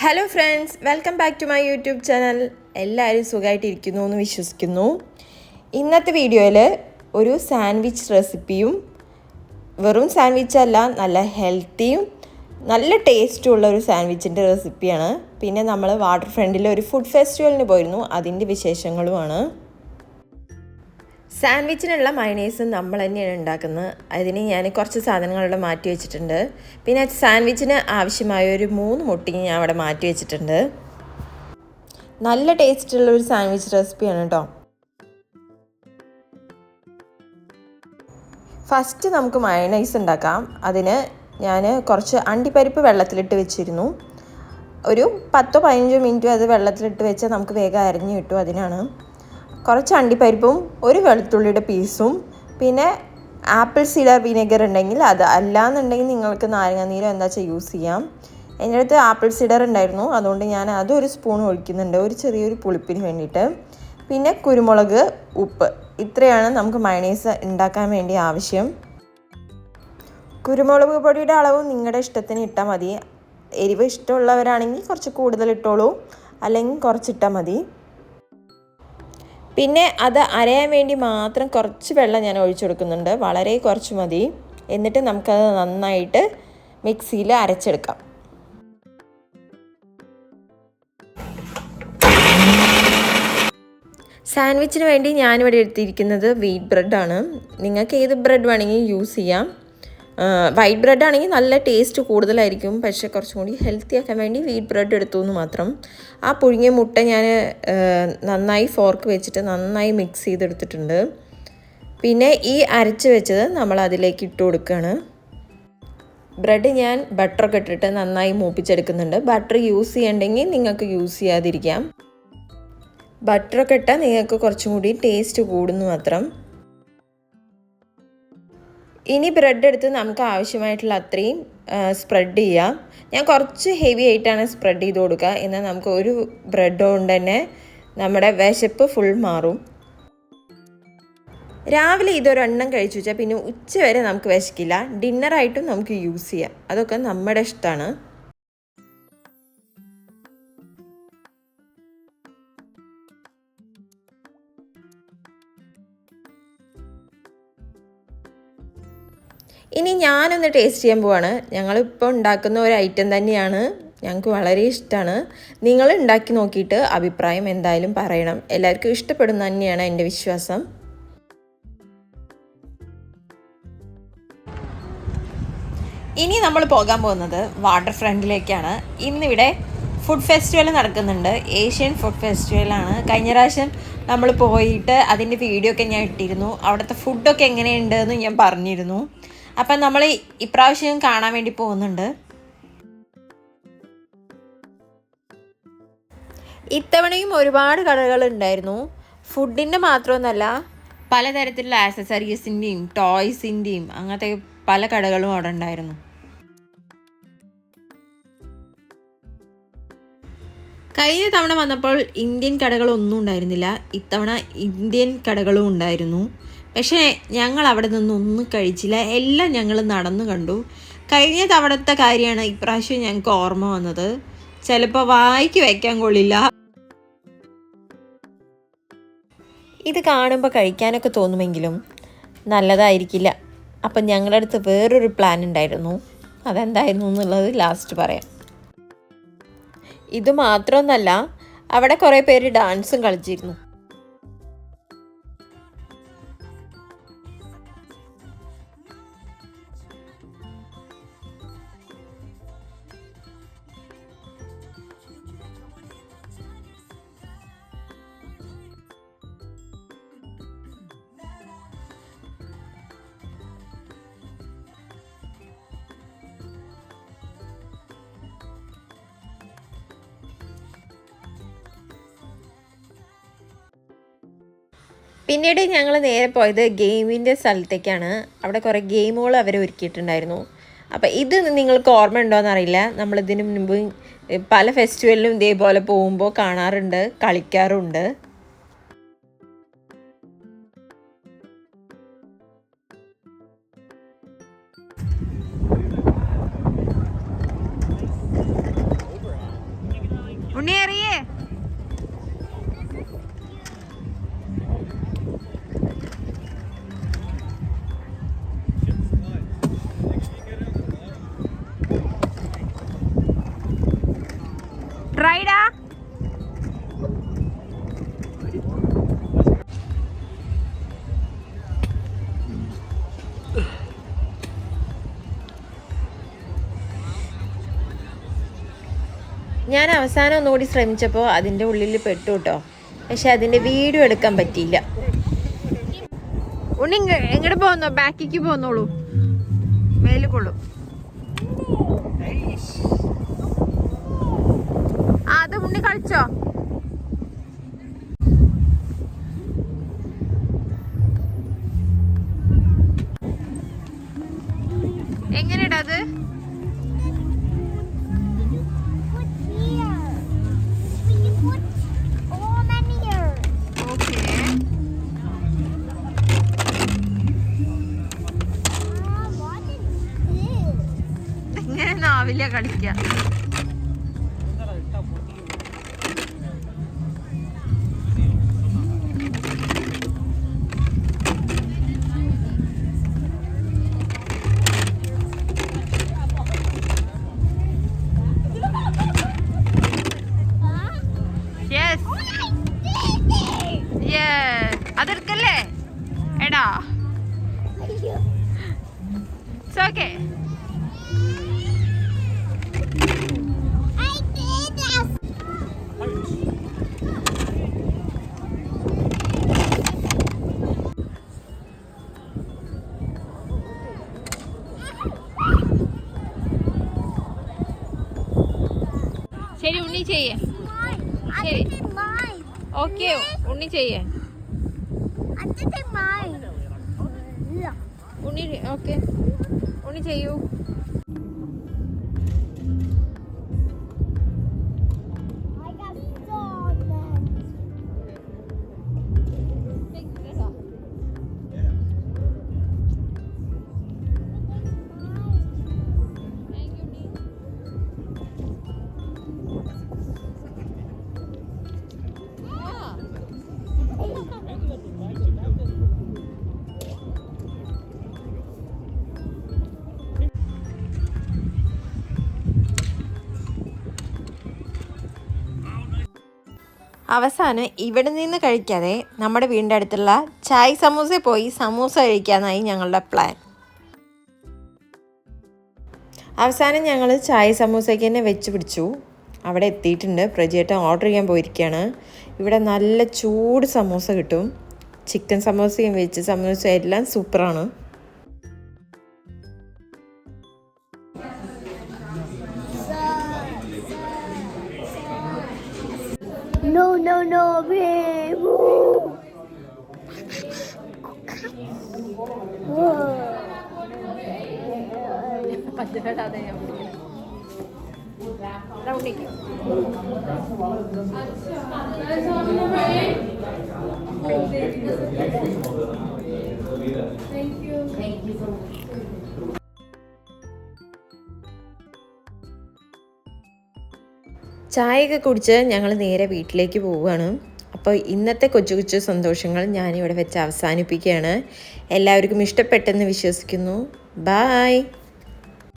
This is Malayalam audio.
Hello friends, welcome back to my YouTube channel. എല്ലാവരും സുഖമായിട്ടിരിക്കുന്നു എന്ന് വിശ്വസിക്കുന്നു. ഇന്നത്തെ വീഡിയോയിൽ ഒരു സാൻഡ്വിച്ച് റെസിപ്പിയും, വെറും സാൻഡ്വിച്ച് അല്ല, നല്ല ഹെൽത്തിയും നല്ല ടേസ്റ്റുള്ള ഒരു സാൻഡ്വിച്ചിൻ്റെ റെസിപ്പിയാണ്. പിന്നെ നമ്മൾ വാട്ടർ ഫ്രണ്ടിൽ ഒരു ഫുഡ് ഫെസ്റ്റിവലിന് പോയിരുന്നു, അതിൻ്റെ വിശേഷങ്ങളുമാണ്. സാൻഡ്വിച്ചിനുള്ള മയണൈസ് നമ്മൾ തന്നെയാണ് ഉണ്ടാക്കുന്നത്. അതിന് ഞാൻ കുറച്ച് സാധനങ്ങളുടെ മാറ്റി വെച്ചിട്ടുണ്ട്. പിന്നെ സാൻഡ്വിച്ചിന് ആവശ്യമായ ഒരു 3 മുട്ടയും ഞാൻ അവിടെ മാറ്റി വെച്ചിട്ടുണ്ട്. നല്ല ടേസ്റ്റുള്ള ഒരു സാൻഡ്വിച്ച് റെസിപ്പിയാണ് കേട്ടോ. ഫസ്റ്റ് നമുക്ക് മയണൈസ് ഉണ്ടാക്കാം. അതിന് ഞാൻ കുറച്ച് അണ്ടിപ്പരിപ്പ് വെള്ളത്തിലിട്ട് വെച്ചിരുന്നു. ഒരു 10-15 മിനിറ്റ് അത് വെള്ളത്തിലിട്ട് വെച്ചാൽ നമുക്ക് വേഗം അരിഞ്ഞു കിട്ടും. അതിനാണ് കുറച്ച് അണ്ടിപ്പരിപ്പും ഒരു വെളുത്തുള്ളിയുടെ പീസും, പിന്നെ ആപ്പിൾ സിഡർ വിനെഗർ ഉണ്ടെങ്കിൽ അത്, അല്ലാന്നുണ്ടെങ്കിൽ നിങ്ങൾക്ക് നാരങ്ങാനീരോ എന്താ വെച്ചാൽ യൂസ് ചെയ്യാം. എൻ്റെ അടുത്ത് ആപ്പിൾ സിഡർ ഉണ്ടായിരുന്നു, അതുകൊണ്ട് ഞാൻ അതൊരു സ്പൂൺ ഒഴിക്കുന്നുണ്ട്, ഒരു ചെറിയൊരു പുളിപ്പിന് വേണ്ടിയിട്ട്. പിന്നെ കുരുമുളക്, ഉപ്പ്, ഇത്രയാണ് നമുക്ക് മയണൈസ് ഉണ്ടാക്കാൻ വേണ്ടി ആവശ്യം. കുരുമുളക് പൊടിയുടെ അളവ് നിങ്ങളുടെ ഇഷ്ടത്തിന് ഇട്ടാൽ മതി. എരിവ് ഇഷ്ടമുള്ളവരാണെങ്കിൽ കുറച്ച് കൂടുതൽ ഇട്ടോളൂ, അല്ലെങ്കിൽ കുറച്ചിട്ടാൽ മതി. പിന്നെ അത് അരയാൻ വേണ്ടി മാത്രം കുറച്ച് വെള്ളം ഞാൻ ഒഴിച്ചു കൊടുക്കുന്നുണ്ട്, വളരെ കുറച്ച് മതി. എന്നിട്ട് നമുക്കത് നന്നായിട്ട് മിക്സിയിൽ അരച്ചെടുക്കാം. സാൻഡ്വിച്ചിന് വേണ്ടി ഞാനിവിടെ എടുത്തിരിക്കുന്നത് വീറ്റ് ബ്രെഡാണ്. നിങ്ങൾക്ക് ഏത് ബ്രെഡ് വേണമെങ്കിൽ യൂസ് ചെയ്യാം. വൈറ്റ് ബ്രെഡ് ആണെങ്കിൽ നല്ല ടേസ്റ്റ് കൂടുതലായിരിക്കും, പക്ഷേ കുറച്ചും കൂടി ഹെൽത്തി ആക്കാൻ വേണ്ടി വീറ്റ് ബ്രെഡ് എടുത്തു എന്ന് മാത്രം. ആ പുഴുങ്ങിയ മുട്ട ഞാൻ നന്നായി ഫോർക്ക് വെച്ചിട്ട് നന്നായി മിക്സ് ചെയ്തെടുത്തിട്ടുണ്ട്. പിന്നെ ഈ അരച്ച് വെച്ചത് നമ്മൾ അതിലേക്ക് ഇട്ട് കൊടുക്കുകയാണ്. ബ്രെഡ് ഞാൻ ബട്ടറൊക്കെ ഇട്ടിട്ട് നന്നായി മൂപ്പിച്ചെടുക്കുന്നുണ്ട്. ബട്ടർ യൂസ് ചെയ്യണ്ടെങ്കിൽ നിങ്ങൾക്ക് യൂസ് ചെയ്യാതിരിക്കാം. ബട്ടറൊക്കെ ഇട്ടാൽ നിങ്ങൾക്ക് കുറച്ചും കൂടി ടേസ്റ്റ് കൂടുന്നു മാത്രം. ഇനി ബ്രെഡ് എടുത്ത് നമുക്ക് ആവശ്യമായിട്ടുള്ള അത്രയും സ്പ്രെഡ് ചെയ്യാം. ഞാൻ കുറച്ച് ഹെവി ആയിട്ടാണ് സ്പ്രെഡ് ചെയ്ത് കൊടുക്കുക, എന്നാൽ നമുക്ക് ഒരു ബ്രെഡ് കൊണ്ട് തന്നെ നമ്മുടെ വിശപ്പ് ഫുൾ മാറും. രാവിലെ ഇതൊരെണ്ണം കഴിച്ചു വെച്ചാൽ പിന്നെ ഉച്ച വരെ നമുക്ക് വിശക്കില്ല. ഡിന്നറായിട്ടും നമുക്ക് യൂസ് ചെയ്യാം. അതൊക്കെ നമ്മുടെ ഇഷ്ടമാണ്. ഇനി ഞാനൊന്ന് ടേസ്റ്റ് ചെയ്യാൻ പോവാണ്. ഞങ്ങളിപ്പോൾ ഉണ്ടാക്കുന്ന ഒരു ഐറ്റം തന്നെയാണ്, ഞങ്ങൾക്ക് വളരെ ഇഷ്ടമാണ്. നിങ്ങൾ ഉണ്ടാക്കി നോക്കിയിട്ട് അഭിപ്രായം എന്തായാലും പറയണം. എല്ലാവർക്കും ഇഷ്ടപ്പെടുന്ന തന്നെയാണ് എൻ്റെ വിശ്വാസം. ഇനി നമ്മൾ പോകാൻ പോകുന്നത് വാട്ടർ ഫ്രണ്ടിലേക്കാണ്. ഇന്നിവിടെ ഫുഡ് ഫെസ്റ്റിവൽ നടക്കുന്നുണ്ട്, ഏഷ്യൻ ഫുഡ് ഫെസ്റ്റിവലാണ്. കഴിഞ്ഞ പ്രാവശ്യം നമ്മൾ പോയിട്ട് അതിൻ്റെ വീഡിയോ ഒക്കെ ഞാൻ ഇട്ടിരുന്നു. അവിടുത്തെ ഫുഡൊക്കെ എങ്ങനെയുണ്ടെന്ന് ഞാൻ പറഞ്ഞിരുന്നു. അപ്പം നമ്മൾ ഇപ്രാവശ്യം കാണാൻ വേണ്ടി പോകുന്നുണ്ട്. ഇത്തവണയും ഒരുപാട് കടകളുണ്ടായിരുന്നു. ഫുഡിൻ്റെ മാത്രമൊന്നുമല്ല, പലതരത്തിലുള്ള ആക്സസറീസിൻ്റെയും ടോയ്സിൻ്റെയും അങ്ങനത്തെ പല കടകളും അവിടെ ഉണ്ടായിരുന്നു. കഴിഞ്ഞ തവണ വന്നപ്പോൾ ഇന്ത്യൻ കടകളൊന്നും ഉണ്ടായിരുന്നില്ല. ഇത്തവണ ഇന്ത്യൻ കടകളും ഉണ്ടായിരുന്നു. പക്ഷേ ഞങ്ങൾ അവിടെ നിന്നൊന്നും കഴിച്ചില്ല, എല്ലാം ഞങ്ങൾ നടന്നു കണ്ടു. കഴിഞ്ഞ തവണത്തെ കാര്യമാണ് ഇപ്രാവശ്യം ഞങ്ങൾക്ക് ഓർമ്മ വന്നത്. ചിലപ്പോൾ വായിക്ക് വയ്ക്കാൻ കൊള്ളില്ല. ഇത് കാണുമ്പോൾ കഴിക്കാനൊക്കെ തോന്നുമെങ്കിലും നല്ലതായിരിക്കില്ല. അപ്പം ഞങ്ങളുടെ അടുത്ത് വേറൊരു പ്ലാൻ ഉണ്ടായിരുന്നു. അതെന്തായിരുന്നു എന്നുള്ളത് ലാസ്റ്റ് പറയാം. ഇത് മാത്രമൊന്നല്ല, അവിടെ കുറേ പേര് ഡാൻസും കളിച്ചിരുന്നു. പിന്നീട് ഞങ്ങൾ നേരെ പോയത് ഗെയിമിൻ്റെ സ്ഥലത്തേക്കാണ്. അവിടെ കുറേ ഗെയിമുകൾ അവർ ഒരുക്കിയിട്ടുണ്ടായിരുന്നു. അപ്പോൾ ഇത് നിങ്ങൾക്ക് ഓർമ്മ ഉണ്ടോയെന്ന് അറിയില്ല. നമ്മളിതിന് മുൻപ് പല ഫെസ്റ്റിവലിലും ഇതേപോലെ പോകുമ്പോൾ കാണാറുണ്ട്, കളിക്കാറുണ്ട്. ഞാൻ അവസാനം ഒന്നുകൂടി ശ്രമിച്ചപ്പോൾ അതിൻ്റെ ഉള്ളിൽ പെട്ടു കേട്ടോ. പക്ഷെ അതിൻ്റെ വീഡിയോ എടുക്കാൻ പറ്റിയില്ല. ഉണ്ണി എങ്ങോട്ട് പോകുന്നോ? ബാക്കിക്ക് പോന്നോളൂ, മേല് കൊള്ളും. അത് ഉണ്ണി കളിച്ചോ? എങ്ങനെയാ അത്? എങ്ങനെയാവില്ല കളിക്ക. അതെടുക്കല്ലേ എടാ. ഓക്കെ. ശരി ഉണ്ണി ചെയ്യേ. ശരി ഓക്കെ ഉണ്ണി ചെയ്യേ. ഉണ്ണി ഓക്കെ ഉണ്ണി ചെയ്യൂ. അവസാനം ഇവിടെ നിന്ന് കഴിക്കാതെ നമ്മുടെ വീടിൻ്റെ അടുത്തുള്ള ചായ് സമൂസയിൽ പോയി സമൂസ കഴിക്കാനായി ഞങ്ങളുടെ പ്ലാൻ. അവസാനം ഞങ്ങൾ ചായ് സമൂസയ്ക്ക് തന്നെ വെച്ച് പിടിച്ചു. അവിടെ എത്തിയിട്ടുണ്ട്. പ്രജിയേട്ടൻ ഓർഡർ ചെയ്യാൻ പോയിരിക്കുകയാണ്. ഇവിടെ നല്ല ചൂട് സമൂസ കിട്ടും. ചിക്കൻ സമൂസയും വെജ് സമൂസയും എല്ലാം സൂപ്പറാണ്. No, no, no, babe. ചായയൊക്കെ കുടിച്ച് ഞങ്ങൾ നേരെ വീട്ടിലേക്ക് പോവുകയാണ്. അപ്പോൾ ഇന്നത്തെ കൊച്ചു കൊച്ചു സന്തോഷങ്ങൾ ഞാനിവിടെ വെച്ച് അവസാനിപ്പിക്കുകയാണ്. എല്ലാവർക്കും ഇഷ്ടപ്പെട്ടെന്ന് വിശ്വസിക്കുന്നു. ബായ്.